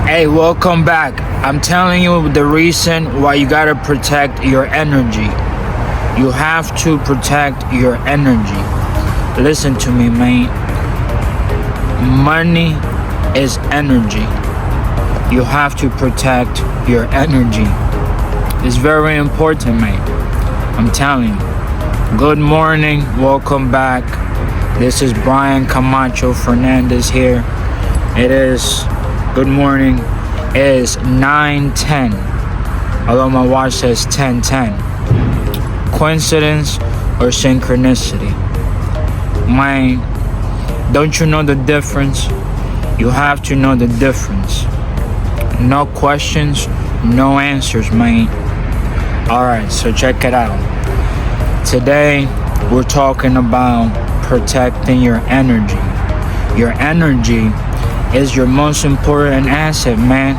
Hey, welcome back. I'm telling you the reason why you gotta protect your energy. You have to protect your energy. Listen to me, man. Money is energy. You have to protect your energy. It's very important, man. I'm telling you. Good morning. Welcome back. This is Brian Camacho Fernandez here. It is good morning. It is 9:10. Although my watch says 10:10. Coincidence or synchronicity? Man, don't you know the difference? You have to know the difference. No questions, no answers, man. Alright, so check it out. Today, we're talking about protecting your energy. Your energy is your most important asset, man.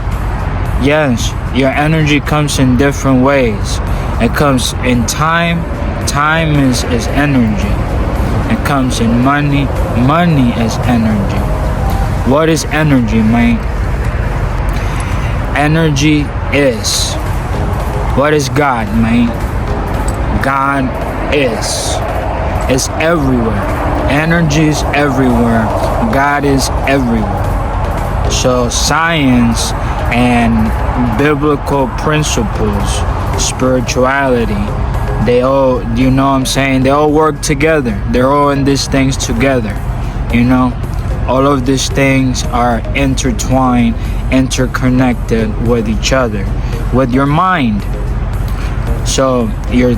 Yes, your energy comes in different ways. It comes in time. Time is energy. It comes in money. Money is energy. What is energy, man? Energy is. What is God, man? God is. It's everywhere. Energy is everywhere. God is everywhere. So science and biblical principles, spirituality, they all, you know what I'm saying? They all work together. They're all in these things together, you know? All of these things are intertwined, interconnected with each other, with your mind. So your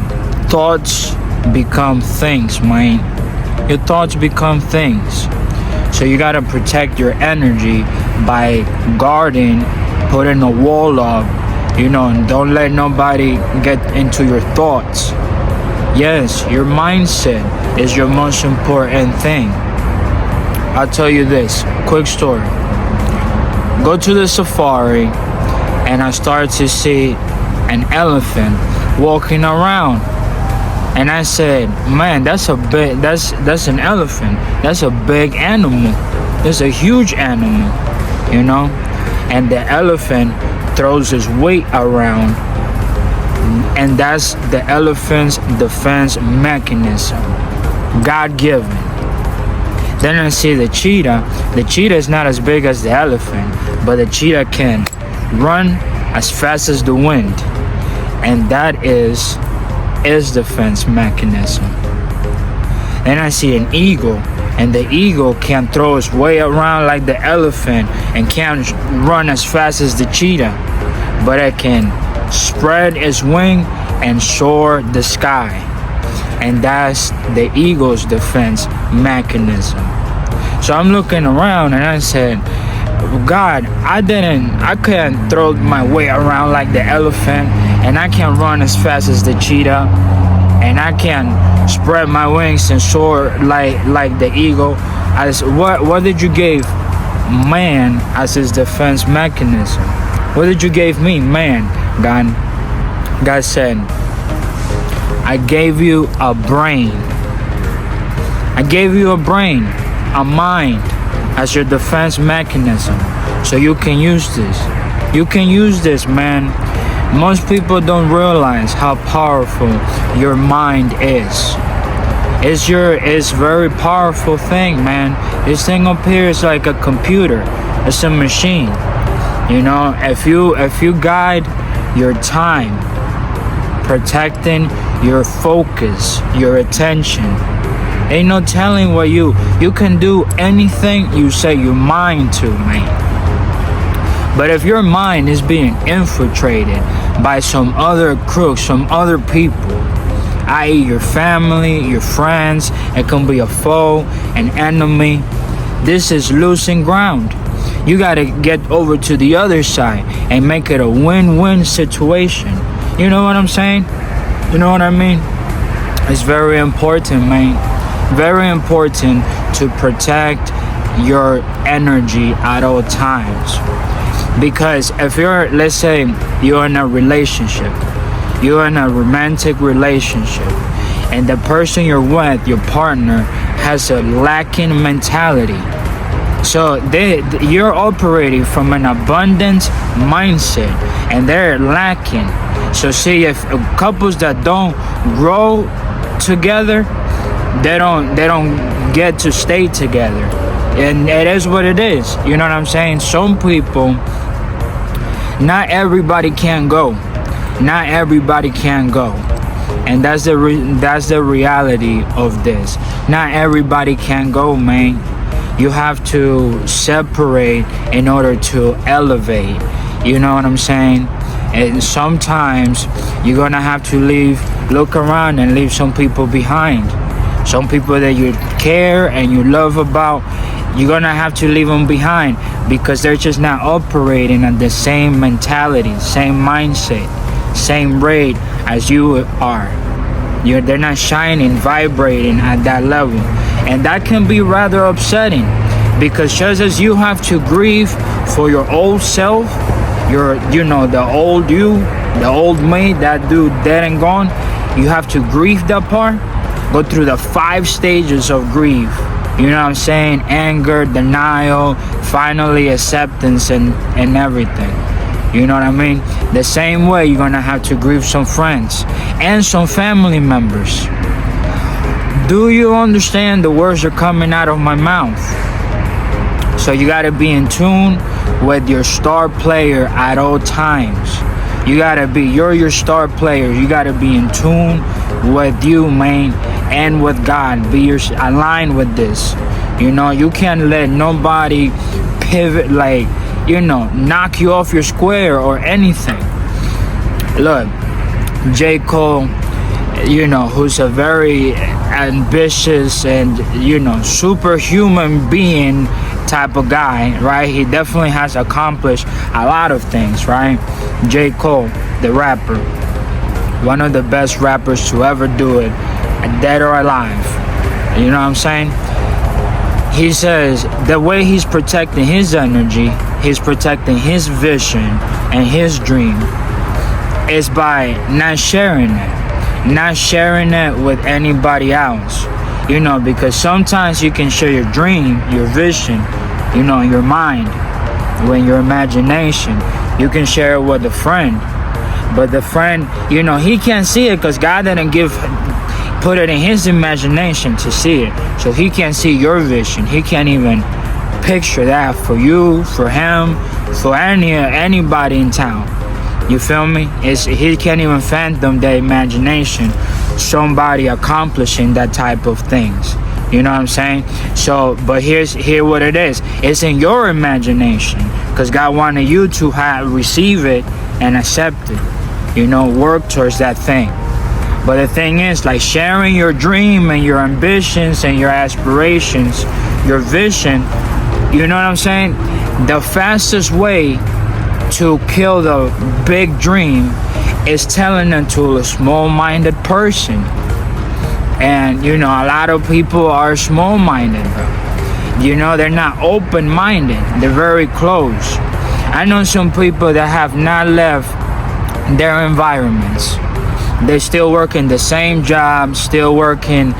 thoughts become things, man. Your thoughts become things. So you gotta protect your energy by guarding, putting a wall up, and don't let nobody get into your thoughts. Yes, your mindset is your most important thing. I'll tell you this, quick story. Go to the safari and I start to see an elephant walking around. And I said, man, that's an elephant. That's a big animal. That's a huge animal, And the elephant throws his weight around. And that's the elephant's defense mechanism. God-given. Then I see the cheetah. The cheetah is not as big as the elephant, but the cheetah can run as fast as the wind. And that is defense mechanism. Then I see an eagle, and the eagle can throw its weight around like the elephant and can't run as fast as the cheetah, but it can spread its wing and soar the sky. And that's the eagle's defense mechanism. So I'm looking around and I said, God, I couldn't throw my weight around like the elephant, and I can't run as fast as the cheetah, and I can't spread my wings and soar like the eagle. What did you give man as his defense mechanism? What did you give me, man? God said, I gave you a brain. I gave you a brain, a mind, as your defense mechanism. So you can use this. You can use this, man. Most people don't realize how powerful your mind is. It's very powerful thing, man. This thing up here is like a computer. It's a machine. If you guide your time, protecting your focus, your attention, ain't no telling what you can do anything you set your mind to, man. But if your mind is being infiltrated by some other crooks, some other people, i.e. your family, your friends, it can be a foe, an enemy, this is losing ground. You gotta get over to the other side and make it a win-win situation. You know what I'm saying? You know what I mean? It's very important, man. Very important to protect your energy at all times. Because if let's say you're in a relationship, you're in a romantic relationship, and the person you're with, your partner, has a lacking mentality, So you're operating from an abundance mindset, and they're lacking. So see, if couples that don't grow together, they don't get to stay together, and it is what it is. You know what I'm saying? Some people, not everybody can go. Not everybody can go. And that's the reality of this. Not everybody can go, man. You have to separate in order to elevate. You know what I'm saying? And sometimes you're gonna have to look around and leave some people behind. Some people that you care and you love about, you're gonna have to leave them behind because they're just not operating at the same mentality, same mindset, same rate as you are. They're not shining, vibrating at that level. And that can be rather upsetting, because just as you have to grieve for your old self, the old you, the old me, that dude dead and gone, you have to grieve that part, go through the 5 stages of grief. You know what I'm saying? Anger, denial, finally acceptance, and everything. You know what I mean? The same way you're gonna have to grieve some friends and some family members. Do you understand the words are coming out of my mouth? So you gotta be in tune with your star player at all times. You're your star player. You gotta be in tune with you, man, and with God. Align with this. You can't let nobody pivot, knock you off your square or anything. Look, J. Cole, who's a very ambitious and, superhuman being type of guy, right? He definitely has accomplished a lot of things, right? J. Cole, the rapper, one of the best rappers to ever do it, dead or alive. You know what I'm saying? He says the way he's protecting his energy, he's protecting his vision and his dream, is by not sharing it with anybody else. Because sometimes you can share your dream, your vision, your mind, your imagination. You can share it with a friend, but the friend, he can't see it because God didn't put it in his imagination to see it. So he can't see your vision. He can't even picture that for you, for him, for anybody in town. You feel me? He can't even fathom the imagination, somebody accomplishing that type of things. You know what I'm saying? So, but here what it is. It's in your imagination, because God wanted you to receive it and accept it. Work towards that thing. But the thing is, like, sharing your dream and your ambitions and your aspirations, your vision, you know what I'm saying? The fastest way to kill the big dream is telling it to a small-minded person. And, a lot of people are small-minded, bro. They're not open-minded. They're very close. I know some people that have not left their environments. They're still working the same job, still working,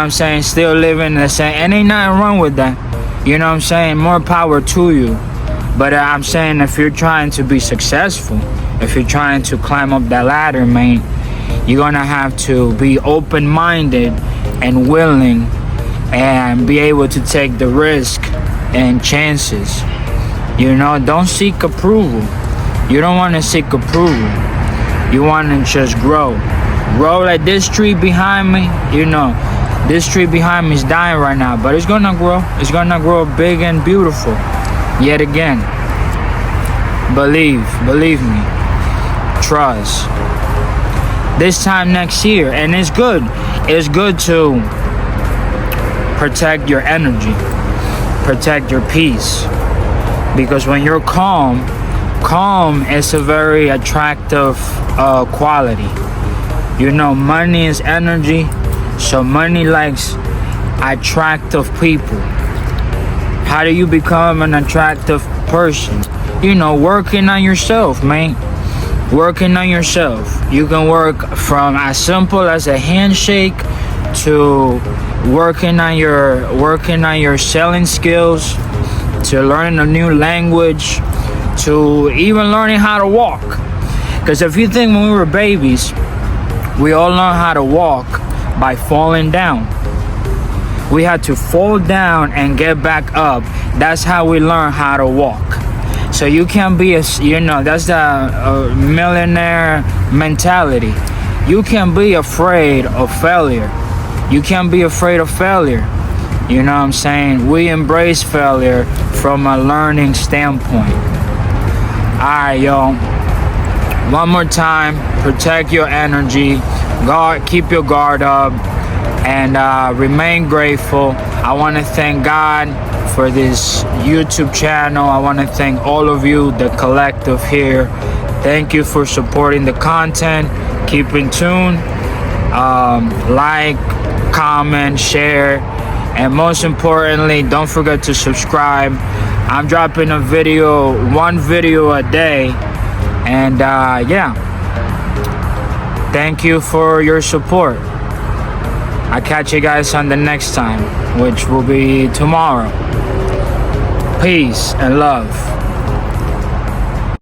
still living the same. And ain't nothing wrong with that. You know what I'm saying? More power to you. But I'm saying, if you're trying to be successful, if you're trying to climb up that ladder, man, you're gonna have to be open-minded and willing and be able to take the risk and chances. Don't seek approval. You don't want to seek approval. You want to just grow like this tree behind me. This tree behind me is dying right now, but it's gonna grow. It's gonna grow big and beautiful yet again. Believe me, trust. This time next year, and it's good to protect your energy, protect your peace, because when you're calm is a very attractive quality. Money is energy, so money likes attractive people. How do you become an attractive person? Working on yourself, man. Working on yourself. You can work from as simple as a handshake to working on your selling skills, to learning a new language, to even learning how to walk. Because if you think when we were babies, we all learned how to walk by falling down. We had to fall down and get back up. That's how we learn how to walk. So you can't be that's the millionaire mentality. You can't be afraid of failure. You can't be afraid of failure. You know what I'm saying? We embrace failure from a learning standpoint. Alright, y'all. One more time, protect your energy. Keep your guard up, and remain grateful. I want to thank God for this YouTube channel. I want to thank all of you, the collective here. Thank you for supporting the content. Keep in tune. Like, comment, share, and most importantly, don't forget to subscribe. I'm dropping one video a day, and yeah, thank you for your support. I'll catch you guys on the next time, which will be tomorrow. Peace and love.